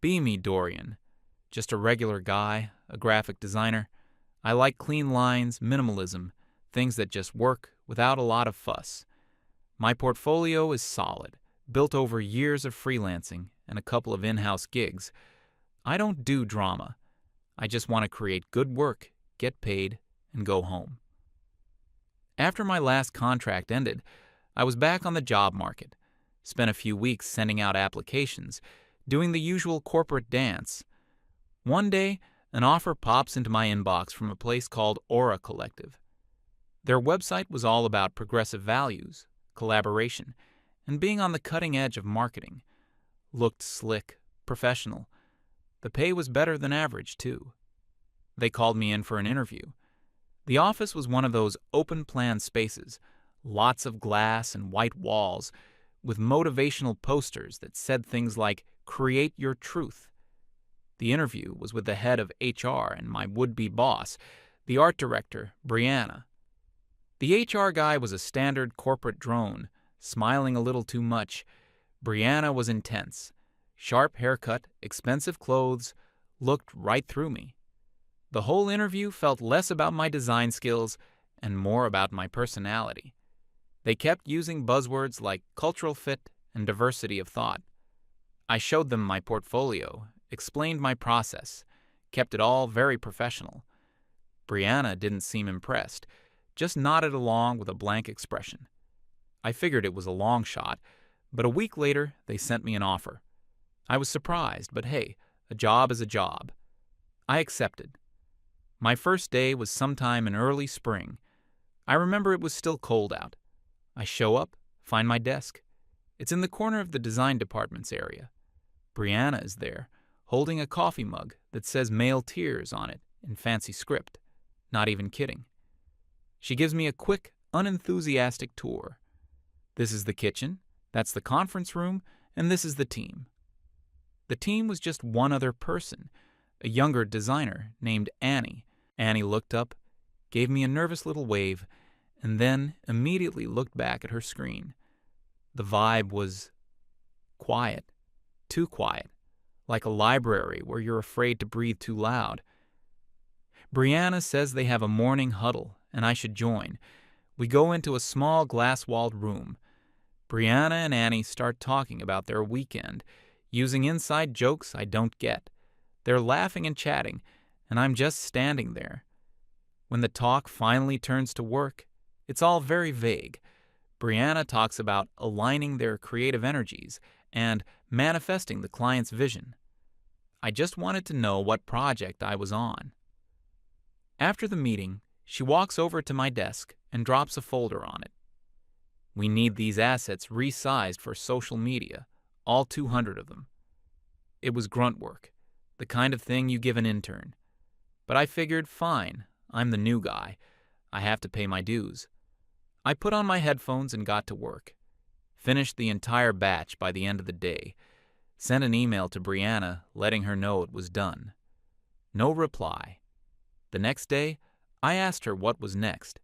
Be me, Dorian. Just a regular guy, a graphic designer. I like clean lines, minimalism, things that just work without a lot of fuss. My portfolio is solid, built over years of freelancing and a couple of in-house gigs. I don't do drama. I just want to create good work, get paid, and go home. After my last contract ended, I was back on the job market. Spent a few weeks sending out applications, doing the usual corporate dance. One day, an offer pops into my inbox from a place called Aura Collective. Their website was all about progressive values, collaboration, and being on the cutting edge of marketing. Looked slick, professional. The pay was better than average, too. They called me in for an interview. The office was one of those open-plan spaces, lots of glass and white walls, with motivational posters that said things like, "Create your truth." The interview was with the head of HR and my would-be boss, the art director, Brianna. The HR guy was a standard corporate drone, smiling a little too much. Brianna was intense. Sharp haircut, expensive clothes, looked right through me. The whole interview felt less about my design skills and more about my personality. They kept using buzzwords like cultural fit and diversity of thought. I showed them my portfolio, explained my process, kept it all very professional. Brianna didn't seem impressed, just nodded along with a blank expression. I figured it was a long shot, but a week later they sent me an offer. I was surprised, but hey, a job is a job. I accepted. My first day was sometime in early spring. I remember it was still cold out. I show up, find my desk. It's in the corner of the design department's area. Brianna is there, holding a coffee mug that says Male Tears on it in fancy script. Not even kidding. She gives me a quick, unenthusiastic tour. This is the kitchen, that's the conference room, and this is the team. The team was just one other person, a younger designer named Annie. Annie looked up, gave me a nervous little wave, and then immediately looked back at her screen. The vibe was quiet, too quiet, like a library where you're afraid to breathe too loud. Brianna says they have a morning huddle, and I should join. We go into a small glass-walled room. Brianna and Annie start talking about their weekend, using inside jokes I don't get. They're laughing and chatting, and I'm just standing there. When the talk finally turns to work, it's all very vague. Brianna talks about aligning their creative energies and manifesting the client's vision. I just wanted to know what project I was on. After the meeting, she walks over to my desk and drops a folder on it. We need these assets resized for social media, all 200 of them. It was grunt work, the kind of thing you give an intern. But I figured, fine, I'm the new guy. I have to pay my dues. I put on my headphones and got to work. Finished the entire batch by the end of the day. Sent an email to Brianna letting her know it was done. No reply. The next day, I asked her what was next.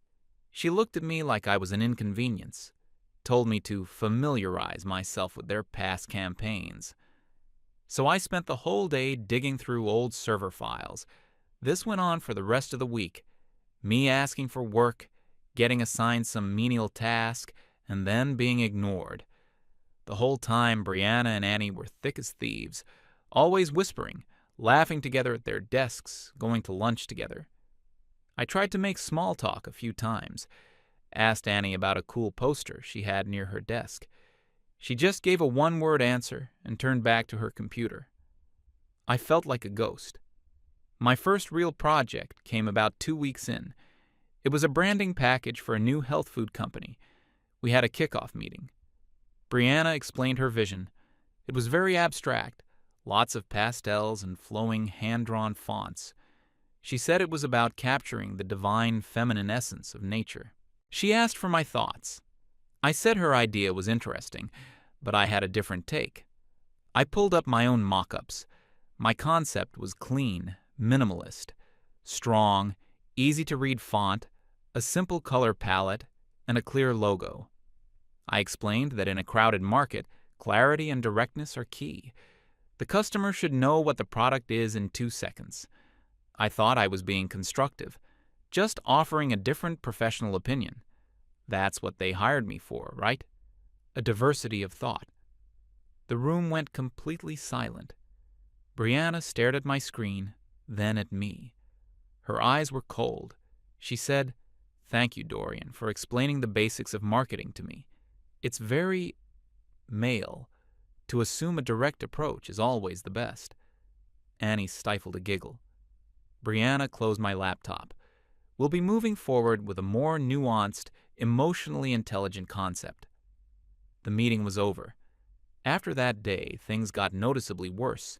She looked at me like I was an inconvenience. Told me to familiarize myself with their past campaigns. So I spent the whole day digging through old server files. This went on for the rest of the week. Me asking for work, getting assigned some menial task, and then being ignored. The whole time, Brianna and Annie were thick as thieves, always whispering, laughing together at their desks, going to lunch together. I tried to make small talk a few times, asked Annie about a cool poster she had near her desk. She just gave a one-word answer and turned back to her computer. I felt like a ghost. My first real project came about 2 weeks in. It was a branding package for a new health food company. We had a kickoff meeting. Brianna explained her vision. It was very abstract, lots of pastels and flowing hand-drawn fonts. She said it was about capturing the divine feminine essence of nature. She asked for my thoughts. I said her idea was interesting, but I had a different take. I pulled up my own mock-ups. My concept was clean, minimalist, strong, easy-to-read font, a simple color palette, and a clear logo. I explained that in a crowded market, clarity and directness are key. The customer should know what the product is in 2 seconds. I thought I was being constructive, just offering a different professional opinion. That's what they hired me for, right? A diversity of thought. The room went completely silent. Brianna stared at my screen, then at me. Her eyes were cold. She said, "Thank you, Dorian, for explaining the basics of marketing to me. It's very male. To assume a direct approach is always the best." Annie stifled a giggle. Brianna closed my laptop. "We'll be moving forward with a more nuanced, emotionally intelligent concept." The meeting was over. After that day, things got noticeably worse.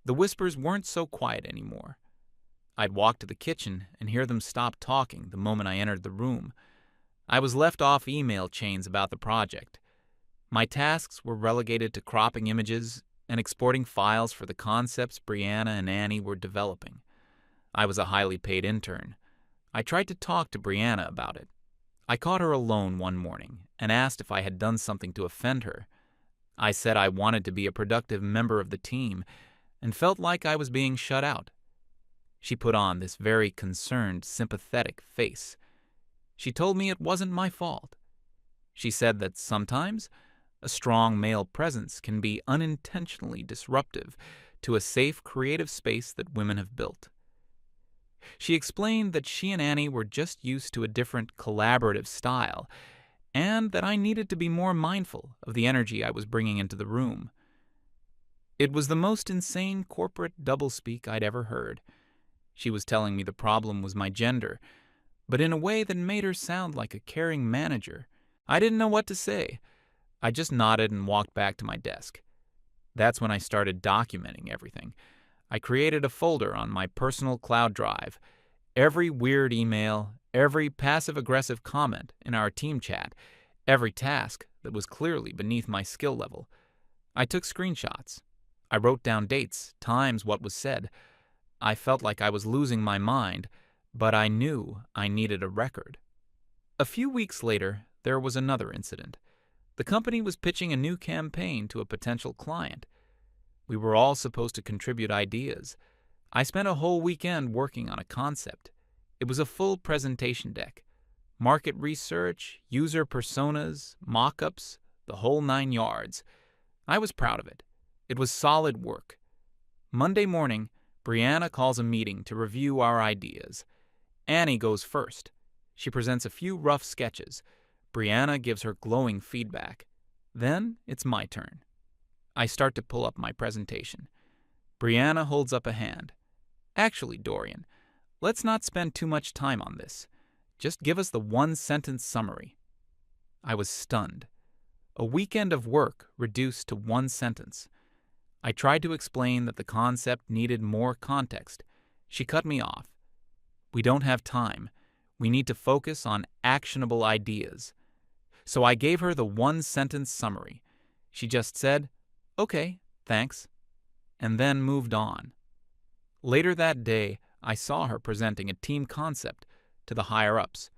The whispers weren't so quiet anymore. I'd walk to the kitchen and hear them stop talking the moment I entered the room. I was left off email chains about the project. My tasks were relegated to cropping images and exporting files for the concepts Brianna and Annie were developing. I was a highly paid intern. I tried to talk to Brianna about it. I caught her alone one morning and asked if I had done something to offend her. I said I wanted to be a productive member of the team and felt like I was being shut out. She put on this very concerned, sympathetic face. She told me it wasn't my fault. She said that sometimes a strong male presence can be unintentionally disruptive to a safe, creative space that women have built. She explained that she and Annie were just used to a different collaborative style, and that I needed to be more mindful of the energy I was bringing into the room. It was the most insane corporate doublespeak I'd ever heard. She was telling me the problem was my gender, but in a way that made her sound like a caring manager. I didn't know what to say. I just nodded and walked back to my desk. That's when I started documenting everything. I created a folder on my personal cloud drive. Every weird email, every passive-aggressive comment in our team chat, every task that was clearly beneath my skill level. I took screenshots. I wrote down dates, times, what was said. I felt like I was losing my mind, but I knew I needed a record. A few weeks later, there was another incident. The company was pitching a new campaign to a potential client. We were all supposed to contribute ideas. I spent a whole weekend working on a concept. It was a full presentation deck. Market research, user personas, mock-ups, the whole 9 yards. I was proud of it. It was solid work. Monday morning, Brianna calls a meeting to review our ideas. Annie goes first. She presents a few rough sketches. Brianna gives her glowing feedback. Then it's my turn. I start to pull up my presentation. Brianna holds up a hand. "Actually, Dorian, let's not spend too much time on this. Just give us the 1-sentence summary." I was stunned. A weekend of work reduced to 1 sentence. I tried to explain that the concept needed more context. She cut me off. "We don't have time. We need to focus on actionable ideas." So I gave her the 1-sentence summary. She just said, "Okay, thanks," and then moved on. Later that day, I saw her presenting a team concept to the higher-ups.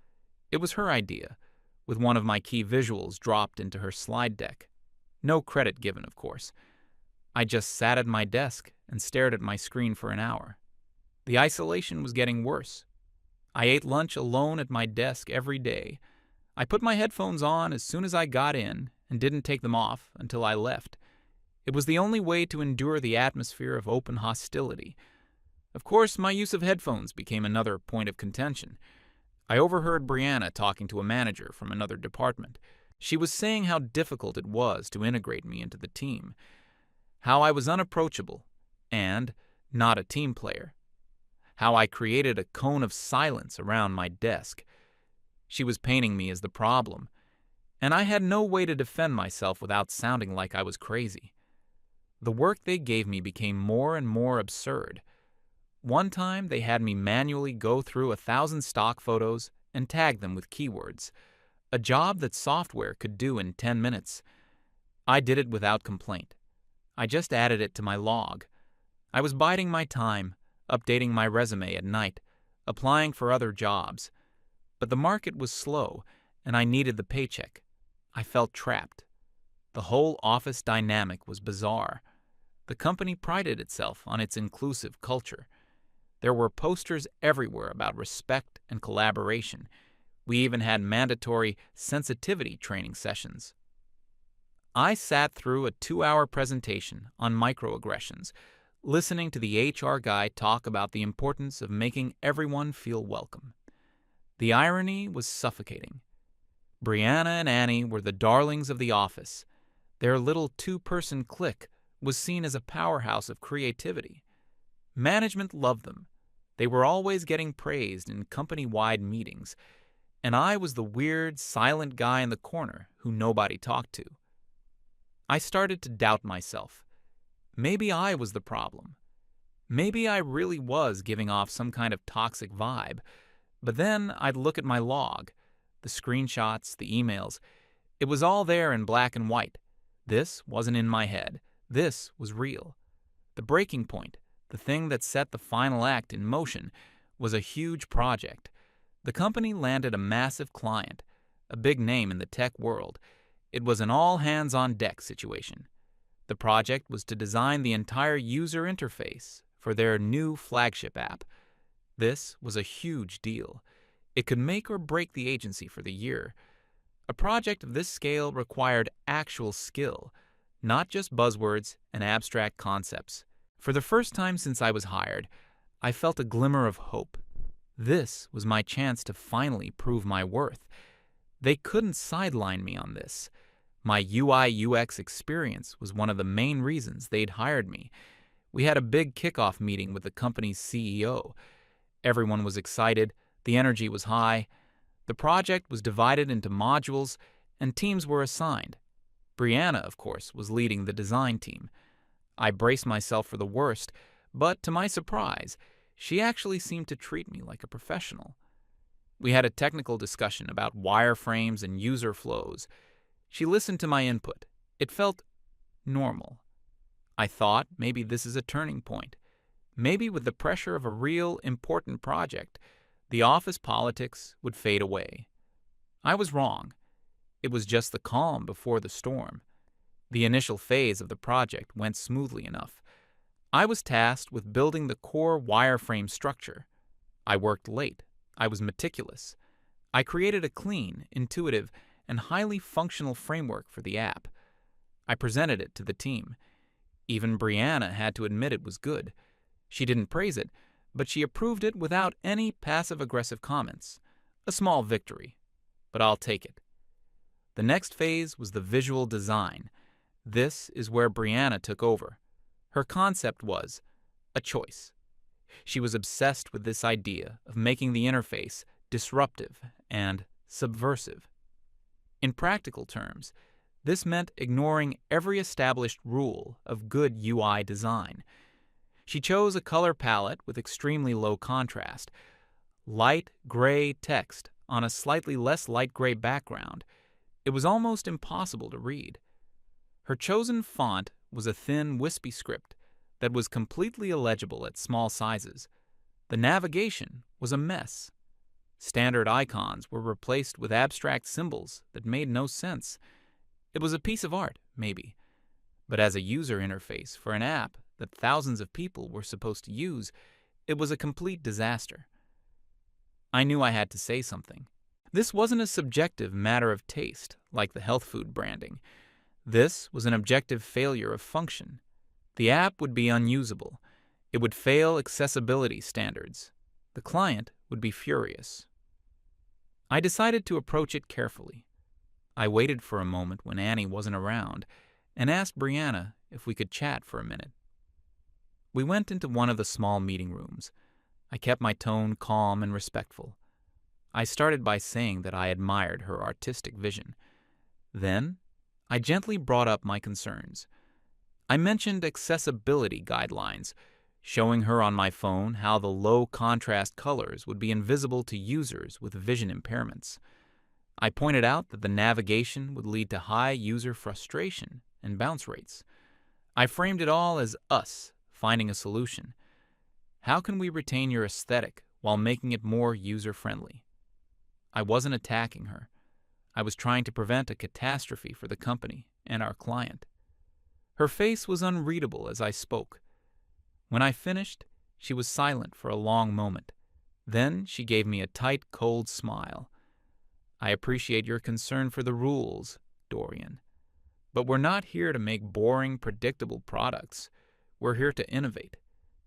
It was her idea, with one of my key visuals dropped into her slide deck. No credit given, of course. I just sat at my desk and stared at my screen for an hour. The isolation was getting worse. I ate lunch alone at my desk every day. I put my headphones on as soon as I got in and didn't take them off until I left. It was the only way to endure the atmosphere of open hostility. Of course, my use of headphones became another point of contention. I overheard Brianna talking to a manager from another department. She was saying how difficult it was to integrate me into the team, how I was unapproachable and not a team player, how I created a cone of silence around my desk. She was painting me as the problem, and I had no way to defend myself without sounding like I was crazy. The work they gave me became more and more absurd. One time, they had me manually go through 1,000 stock photos and tag them with keywords, a job that software could do in 10 minutes. I did it without complaint. I just added it to my log. I was biding my time, updating my resume at night, applying for other jobs. But the market was slow, and I needed the paycheck. I felt trapped. The whole office dynamic was bizarre. The company prided itself on its inclusive culture. There were posters everywhere about respect and collaboration. We even had mandatory sensitivity training sessions. I sat through a 2-hour presentation on microaggressions, listening to the HR guy talk about the importance of making everyone feel welcome. The irony was suffocating. Brianna and Annie were the darlings of the office. Their little 2-person clique was seen as a powerhouse of creativity. Management loved them. They were always getting praised in company-wide meetings, and I was the weird, silent guy in the corner who nobody talked to. I started to doubt myself. Maybe I was the problem. Maybe I really was giving off some kind of toxic vibe. But then I'd look at my log, the screenshots, the emails. It was all there in black and white. This wasn't in my head. This was real. The breaking point, the thing that set the final act in motion, was a huge project. The company landed a massive client, a big name in the tech world. It was an all-hands-on-deck situation. The project was to design the entire user interface for their new flagship app. This was a huge deal. It could make or break the agency for the year. A project of this scale required actual skill, not just buzzwords and abstract concepts. For the first time since I was hired, I felt a glimmer of hope. This was my chance to finally prove my worth. They couldn't sideline me on this. My UI/UX experience was one of the main reasons they'd hired me. We had a big kickoff meeting with the company's CEO. Everyone was excited, the energy was high. The project was divided into modules, and teams were assigned. Brianna, of course, was leading the design team. I braced myself for the worst, but to my surprise, she actually seemed to treat me like a professional. We had a technical discussion about wireframes and user flows. She listened to my input. It felt normal. I thought maybe this is a turning point. Maybe with the pressure of a real, important project, the office politics would fade away. I was wrong. It was just the calm before the storm. The initial phase of the project went smoothly enough. I was tasked with building the core wireframe structure. I worked late. I was meticulous. I created a clean, intuitive, and highly functional framework for the app. I presented it to the team. Even Brianna had to admit it was good. She didn't praise it, but she approved it without any passive-aggressive comments. A small victory, but I'll take it. The next phase was the visual design. This is where Brianna took over. Her concept was a choice. She was obsessed with this idea of making the interface disruptive and subversive. In practical terms, this meant ignoring every established rule of good UI design. She chose a color palette with extremely low contrast, light gray text on a slightly less light gray background. It was almost impossible to read. Her chosen font was a thin, wispy script that was completely illegible at small sizes. The navigation was a mess. Standard icons were replaced with abstract symbols that made no sense. It was a piece of art, maybe, but as a user interface for an app that thousands of people were supposed to use, it was a complete disaster. I knew I had to say something. This wasn't a subjective matter of taste, like the health food branding. This was an objective failure of function. The app would be unusable. It would fail accessibility standards. The client would be furious. I decided to approach it carefully. I waited for a moment when Annie wasn't around and asked Brianna if we could chat for a minute. We went into one of the small meeting rooms. I kept my tone calm and respectful. I started by saying that I admired her artistic vision. Then, I gently brought up my concerns. I mentioned accessibility guidelines, showing her on my phone how the low-contrast colors would be invisible to users with vision impairments. I pointed out that the navigation would lead to high user frustration and bounce rates. I framed it all as us finding a solution. How can we retain your aesthetic while making it more user-friendly? I wasn't attacking her. I was trying to prevent a catastrophe for the company and our client. Her face was unreadable as I spoke. When I finished, she was silent for a long moment. Then she gave me a tight, cold smile. I appreciate your concern for the rules, Dorian. But we're not here to make boring, predictable products. We're here to innovate.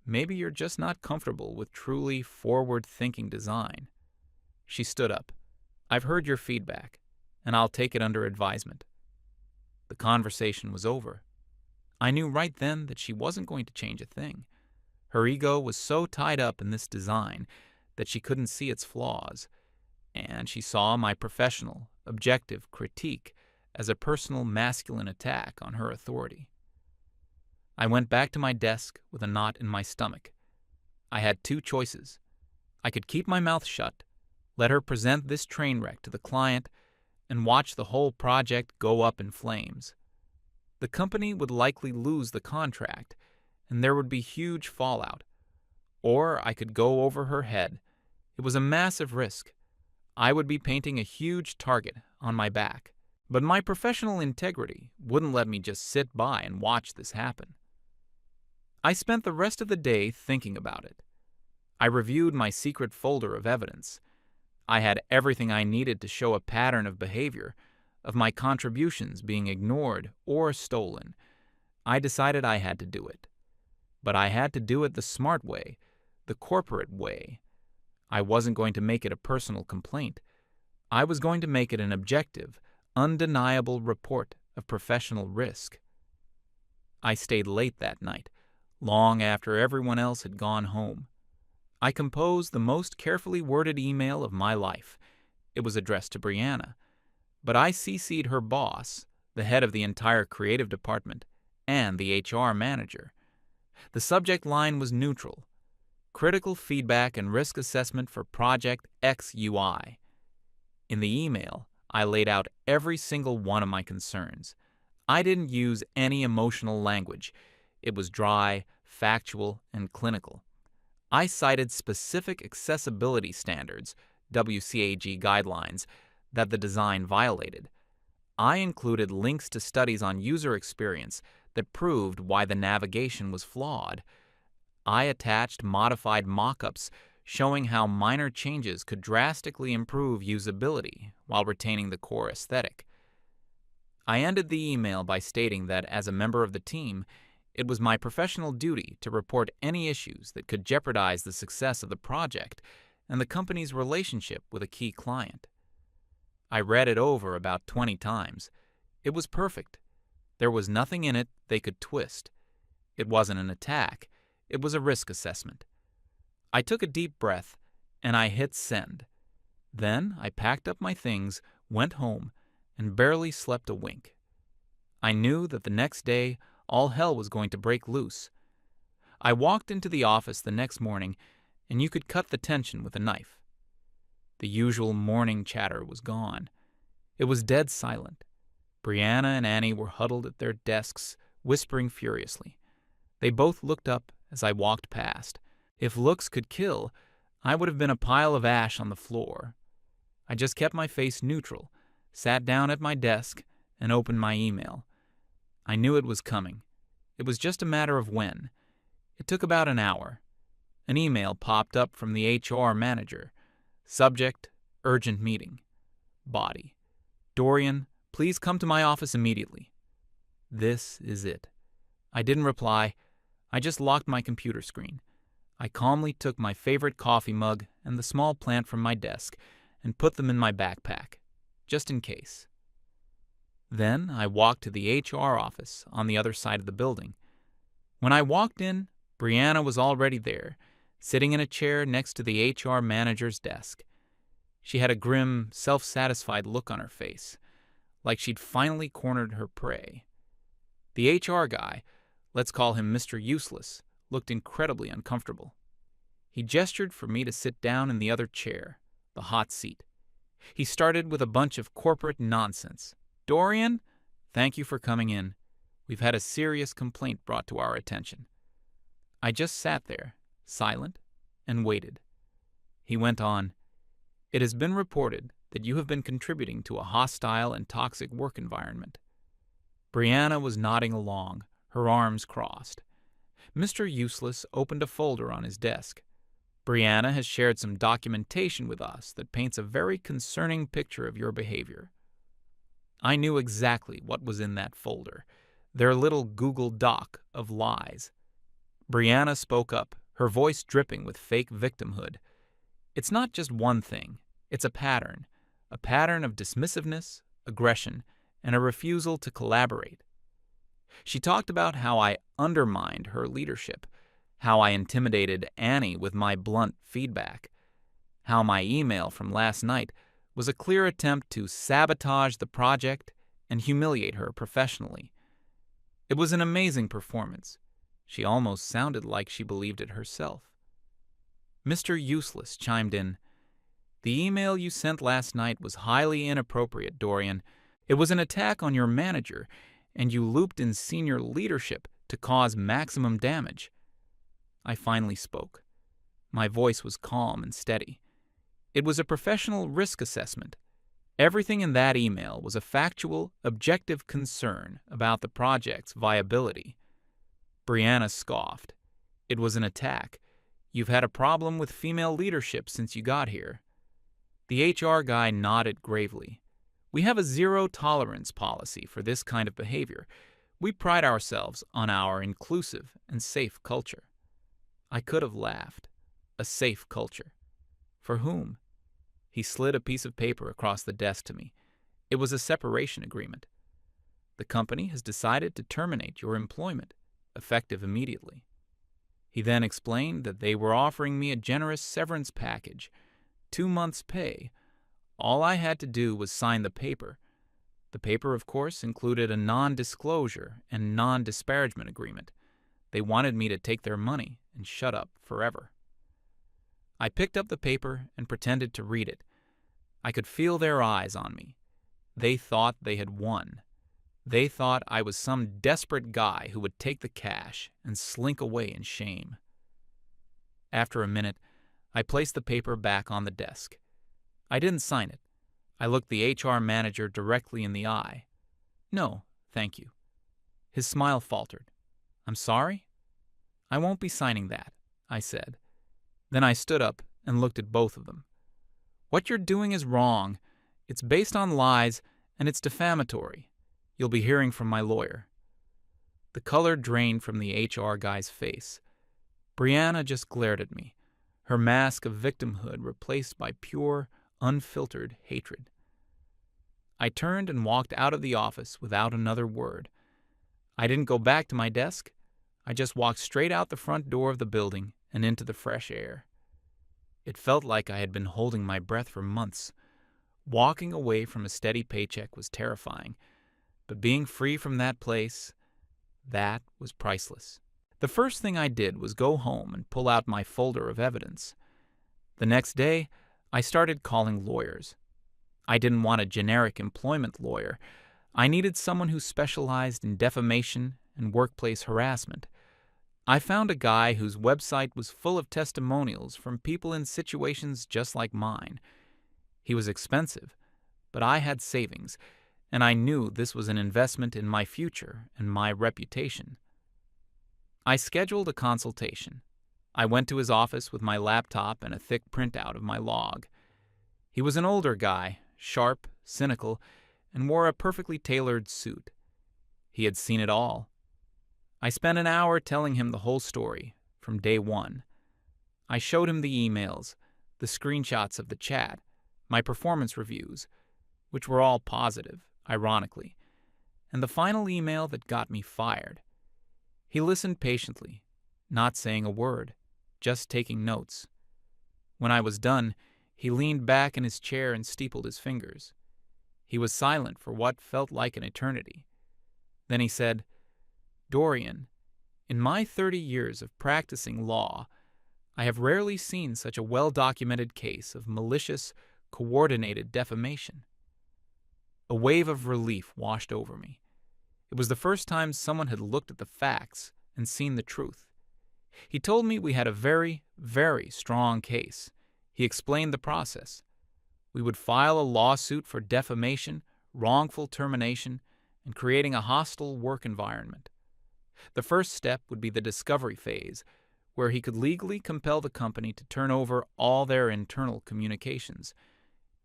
Maybe you're just not comfortable with truly forward-thinking design. She stood up. I've heard your feedback, and I'll take it under advisement. The conversation was over. I knew right then that she wasn't going to change a thing. Her ego was so tied up in this design that she couldn't see its flaws, and she saw my professional, objective critique as a personal masculine attack on her authority. I went back to my desk with a knot in my stomach. I had two choices. I could keep my mouth shut, let her present this train wreck to the client, and watch the whole project go up in flames. The company would likely lose the contract, and there would be huge fallout. Or I could go over her head. It was a massive risk. I would be painting a huge target on my back. But my professional integrity wouldn't let me just sit by and watch this happen. I spent the rest of the day thinking about it. I reviewed my secret folder of evidence. I had everything I needed to show a pattern of behavior, of my contributions being ignored or stolen. I decided I had to do it. But I had to do it the smart way, the corporate way. I wasn't going to make it a personal complaint. I was going to make it an objective, undeniable report of professional risk. I stayed late that night, long after everyone else had gone home. I composed the most carefully worded email of my life. It was addressed to Brianna, but I CC'd her boss, the head of the entire creative department, and the HR manager. The subject line was neutral: critical feedback and risk assessment for Project XUI. In the email, I laid out every single one of my concerns. I didn't use any emotional language. It was dry, factual, and clinical. I cited specific accessibility standards, WCAG guidelines, that the design violated. I included links to studies on user experience that proved why the navigation was flawed. I attached modified mock-ups showing how minor changes could drastically improve usability while retaining the core aesthetic. I ended the email by stating that as a member of the team, it was my professional duty to report any issues that could jeopardize the success of the project and the company's relationship with a key client. I read it over about 20 times. It was perfect. There was nothing in it they could twist. It wasn't an attack. It was a risk assessment. I took a deep breath, and I hit send. Then I packed up my things, went home, and barely slept a wink. I knew that the next day all hell was going to break loose. I walked into the office the next morning, and you could cut the tension with a knife. The usual morning chatter was gone. It was dead silent. Brianna and Annie were huddled at their desks, whispering furiously. They both looked up as I walked past. If looks could kill, I would have been a pile of ash on the floor. I just kept my face neutral, sat down at my desk, and opened my email. I knew it was coming. It was just a matter of when. It took about an hour. An email popped up from the HR manager. Subject: urgent meeting. Body: Dorian, please come to my office immediately. This is it. I didn't reply. I just locked my computer screen. I calmly took my favorite coffee mug and the small plant from my desk and put them in my backpack, just in case. Then I walked to the HR office on the other side of the building. When I walked in, Brianna was already there, sitting in a chair next to the HR manager's desk. She had a grim, self-satisfied look on her face, like she'd finally cornered her prey. The HR guy, let's call him Mr. Useless, looked incredibly uncomfortable. He gestured for me to sit down in the other chair, the hot seat. He started with a bunch of corporate nonsense. Dorian, thank you for coming in. We've had a serious complaint brought to our attention. I just sat there, silent, and waited. He went on, it has been reported that you have been contributing to a hostile and toxic work environment. Brianna was nodding along, her arms crossed. Mr. Useless opened a folder on his desk. Brianna has shared some documentation with us that paints a very concerning picture of your behavior. I knew exactly what was in that folder, their little Google Doc of lies. Brianna spoke up, her voice dripping with fake victimhood. It's not just one thing, it's a pattern of dismissiveness, aggression, and a refusal to collaborate. She talked about how I undermined her leadership, how I intimidated Annie with my blunt feedback, how my email from last night was a clear attempt to sabotage the project and humiliate her professionally. It was an amazing performance. She almost sounded like she believed it herself. Mr. Useless chimed in. The email you sent last night was highly inappropriate, Dorian. It was an attack on your manager, and you looped in senior leadership to cause maximum damage. I finally spoke. My voice was calm and steady. It was a professional risk assessment. Everything in that email was a factual, objective concern about the project's viability. Brianna scoffed. It was an attack. You've had a problem with female leadership since you got here. The HR guy nodded gravely. We have a zero-tolerance policy for this kind of behavior. We pride ourselves on our inclusive and safe culture. I could have laughed. A safe culture. For whom? He slid a piece of paper across the desk to me. It was a separation agreement. The company has decided to terminate your employment, effective immediately. He then explained that they were offering me a generous severance package, 2 months' pay. All I had to do was sign the paper. The paper, of course, included a non-disclosure and non-disparagement agreement. They wanted me to take their money and shut up forever. I picked up the paper and pretended to read it. I could feel their eyes on me. They thought they had won. They thought I was some desperate guy who would take the cash and slink away in shame. After a minute, I placed the paper back on the desk. I didn't sign it. I looked the HR manager directly in the eye. No, thank you. His smile faltered. I'm sorry? I won't be signing that, I said. Then I stood up and looked at both of them. What you're doing is wrong. It's based on lies, and it's defamatory. You'll be hearing from my lawyer. The color drained from the HR guy's face. Brianna just glared at me, her mask of victimhood replaced by pure, unfiltered hatred. I turned and walked out of the office without another word. I didn't go back to my desk. I just walked straight out the front door of the building and into the fresh air. It felt like I had been holding my breath for months. Walking away from a steady paycheck was terrifying, but being free from that place, that was priceless. The first thing I did was go home and pull out my folder of evidence. The next day, I started calling lawyers. I didn't want a generic employment lawyer. I needed someone who specialized in defamation and workplace harassment. I found a guy whose website was full of testimonials from people in situations just like mine. He was expensive, but I had savings, and I knew this was an investment in my future and my reputation. I scheduled a consultation. I went to his office with my laptop and a thick printout of my log. He was an older guy, sharp, cynical, and wore a perfectly tailored suit. He had seen it all. I spent an hour telling him the whole story, from day one. I showed him the emails, the screenshots of the chat, my performance reviews, which were all positive, ironically, and the final email that got me fired. He listened patiently, not saying a word, just taking notes. When I was done, he leaned back in his chair and steepled his fingers. He was silent for what felt like an eternity. Then he said, Dorian, in my 30 years of practicing law, I have rarely seen such a well-documented case of malicious, coordinated defamation. A wave of relief washed over me. It was the first time someone had looked at the facts and seen the truth. He told me we had a very, very strong case. He explained the process. We would file a lawsuit for defamation, wrongful termination, and creating a hostile work environment. The first step would be the discovery phase, where he could legally compel the company to turn over all their internal communications,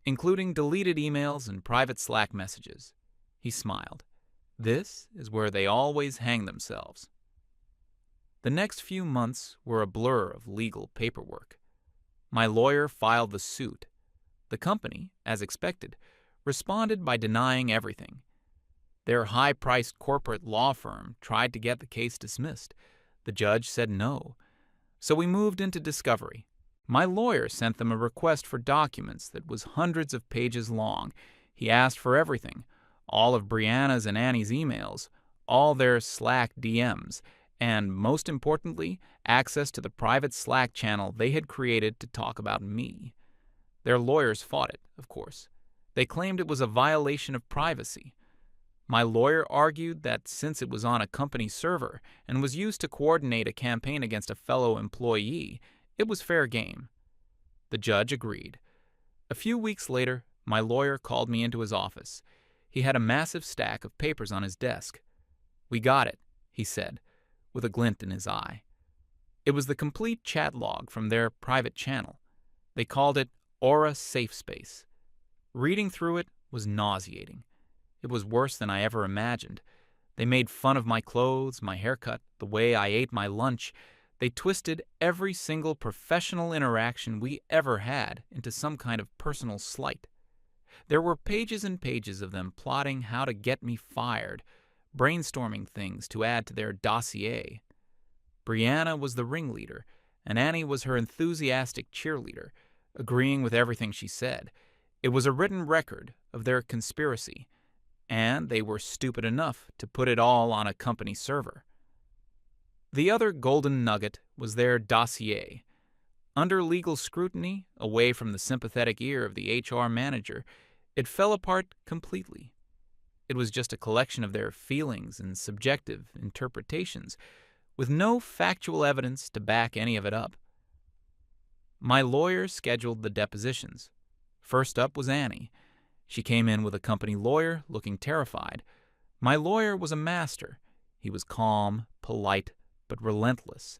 including deleted emails and private Slack messages. He smiled. This is where they always hang themselves. The next few months were a blur of legal paperwork. My lawyer filed the suit. The company, as expected, responded by denying everything. Their high-priced corporate law firm tried to get the case dismissed. The judge said no. So we moved into discovery. My lawyer sent them a request for documents that was hundreds of pages long. He asked for everything: all of Brianna's and Annie's emails, all their Slack DMs, and, most importantly, access to the private Slack channel they had created to talk about me. Their lawyers fought it, of course. They claimed it was a violation of privacy. My lawyer argued that since it was on a company server and was used to coordinate a campaign against a fellow employee, it was fair game. The judge agreed. A few weeks later, my lawyer called me into his office. He had a massive stack of papers on his desk. "We got it," he said, with a glint in his eye. It was the complete chat log from their private channel. They called it Aura Safe Space. Reading through it was nauseating. It was worse than I ever imagined. They made fun of my clothes, my haircut, the way I ate my lunch. They twisted every single professional interaction we ever had into some kind of personal slight. There were pages and pages of them plotting how to get me fired, brainstorming things to add to their dossier. Brianna was the ringleader, and Annie was her enthusiastic cheerleader, agreeing with everything she said. It was a written record of their conspiracy, and they were stupid enough to put it all on a company server. The other golden nugget was their dossier. Under legal scrutiny, away from the sympathetic ear of the HR manager, it fell apart completely. It was just a collection of their feelings and subjective interpretations, with no factual evidence to back any of it up. My lawyer scheduled the depositions. First up was Annie. She came in with a company lawyer, looking terrified. My lawyer was a master. He was calm, polite, but relentless.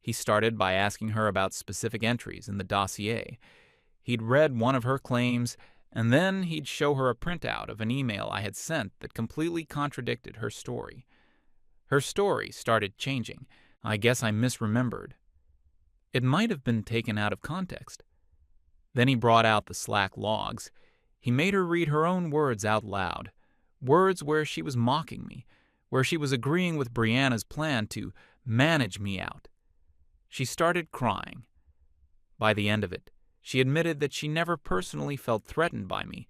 He started by asking her about specific entries in the dossier. He'd read one of her claims, and then he'd show her a printout of an email I had sent that completely contradicted her story. Her story started changing. I guess I misremembered. It might have been taken out of context. Then he brought out the Slack logs. He made her read her own words out loud, words where she was mocking me, where she was agreeing with Brianna's plan to manage me out. She started crying. By the end of it, she admitted that she never personally felt threatened by me,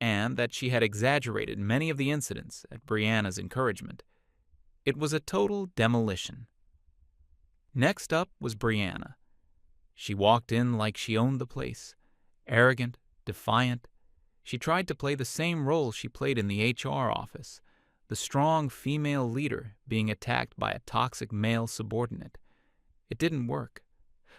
and that she had exaggerated many of the incidents at Brianna's encouragement. It was a total demolition. Next up was Brianna. She walked in like she owned the place, arrogant, defiant. She tried to play the same role she played in the HR office, the strong female leader being attacked by a toxic male subordinate. It didn't work.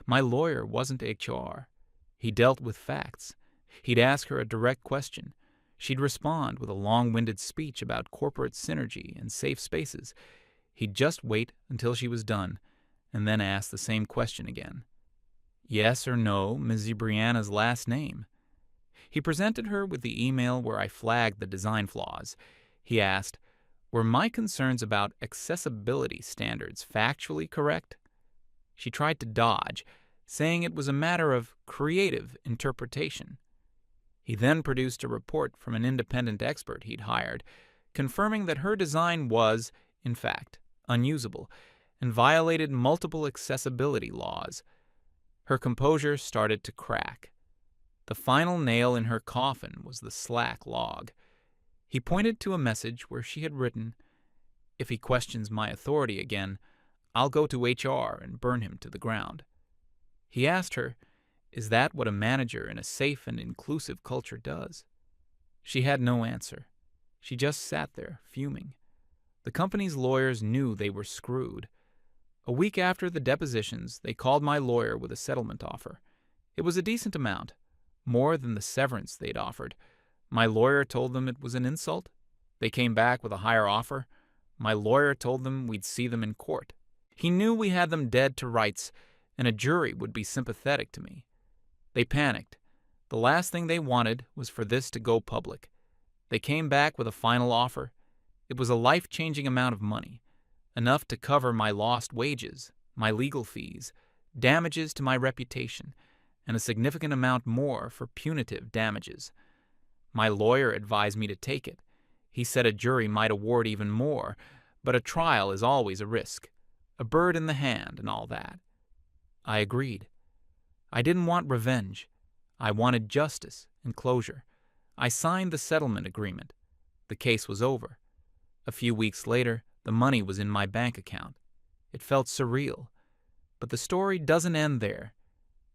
My lawyer wasn't HR. He dealt with facts. He'd ask her a direct question. She'd respond with a long-winded speech about corporate synergy and safe spaces. He'd just wait until she was done, and then ask the same question again. Yes or no, Ms. Brianna's last name. He presented her with the email where I flagged the design flaws. He asked, were my concerns about accessibility standards factually correct? She tried to dodge, saying it was a matter of creative interpretation. He then produced a report from an independent expert he'd hired, confirming that her design was, in fact, unusable and violated multiple accessibility laws. Her composure started to crack. The final nail in her coffin was the Slack log. He pointed to a message where she had written, "If he questions my authority again, I'll go to HR and burn him to the ground." He asked her, "Is that what a manager in a safe and inclusive culture does?" She had no answer. She just sat there, fuming. The company's lawyers knew they were screwed. A week after the depositions, they called my lawyer with a settlement offer. It was a decent amount, more than the severance they'd offered. My lawyer told them it was an insult. They came back with a higher offer. My lawyer told them we'd see them in court. He knew we had them dead to rights, and a jury would be sympathetic to me. They panicked. The last thing they wanted was for this to go public. They came back with a final offer. It was a life-changing amount of money, enough to cover my lost wages, my legal fees, damages to my reputation, and a significant amount more for punitive damages. My lawyer advised me to take it. He said a jury might award even more, but a trial is always a risk, a bird in the hand and all that. I agreed. I didn't want revenge. I wanted justice and closure. I signed the settlement agreement. The case was over. A few weeks later, the money was in my bank account. It felt surreal. But the story doesn't end there.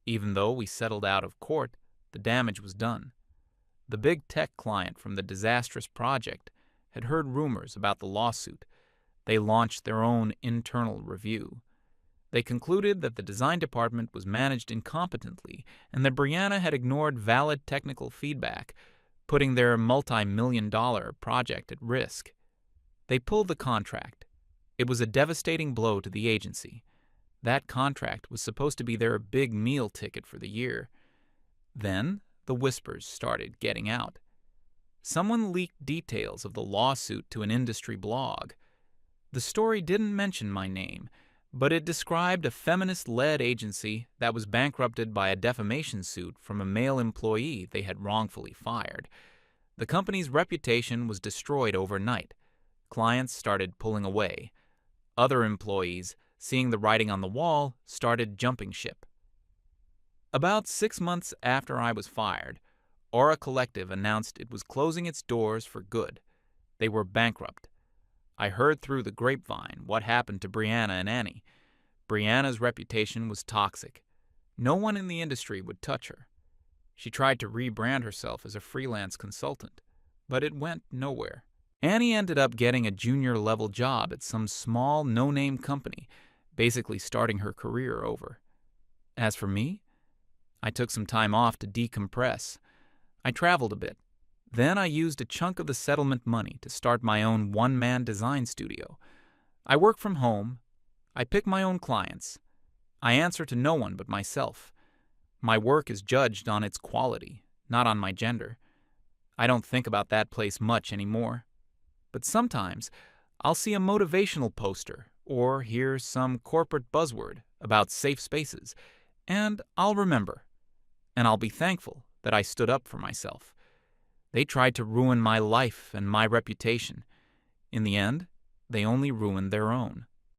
Even though we settled out of court, the damage was done. The big tech client from the disastrous project had heard rumors about the lawsuit. They launched their own internal review. They concluded that the design department was managed incompetently and that Brianna had ignored valid technical feedback, putting their multi-million-dollar project at risk. They pulled the contract. It was a devastating blow to the agency. That contract was supposed to be their big meal ticket for the year. Then the whispers started getting out. Someone leaked details of the lawsuit to an industry blog. The story didn't mention my name, but it described a feminist-led agency that was bankrupted by a defamation suit from a male employee they had wrongfully fired. The company's reputation was destroyed overnight. Clients started pulling away. Other employees, seeing the writing on the wall, started jumping ship. About 6 months after I was fired, Aura Collective announced it was closing its doors for good. They were bankrupt. I heard through the grapevine what happened to Brianna and Annie. Brianna's reputation was toxic. No one in the industry would touch her. She tried to rebrand herself as a freelance consultant, but it went nowhere. Annie ended up getting a junior-level job at some small, no-name company, basically starting her career over. As for me, I took some time off to decompress. I traveled a bit. Then I used a chunk of the settlement money to start my own one-man design studio. I work from home. I pick my own clients. I answer to no one but myself. My work is judged on its quality, not on my gender. I don't think about that place much anymore. But sometimes I'll see a motivational poster or hear some corporate buzzword about safe spaces, and I'll remember. And I'll be thankful that I stood up for myself. They tried to ruin my life and my reputation. In the end, they only ruined their own.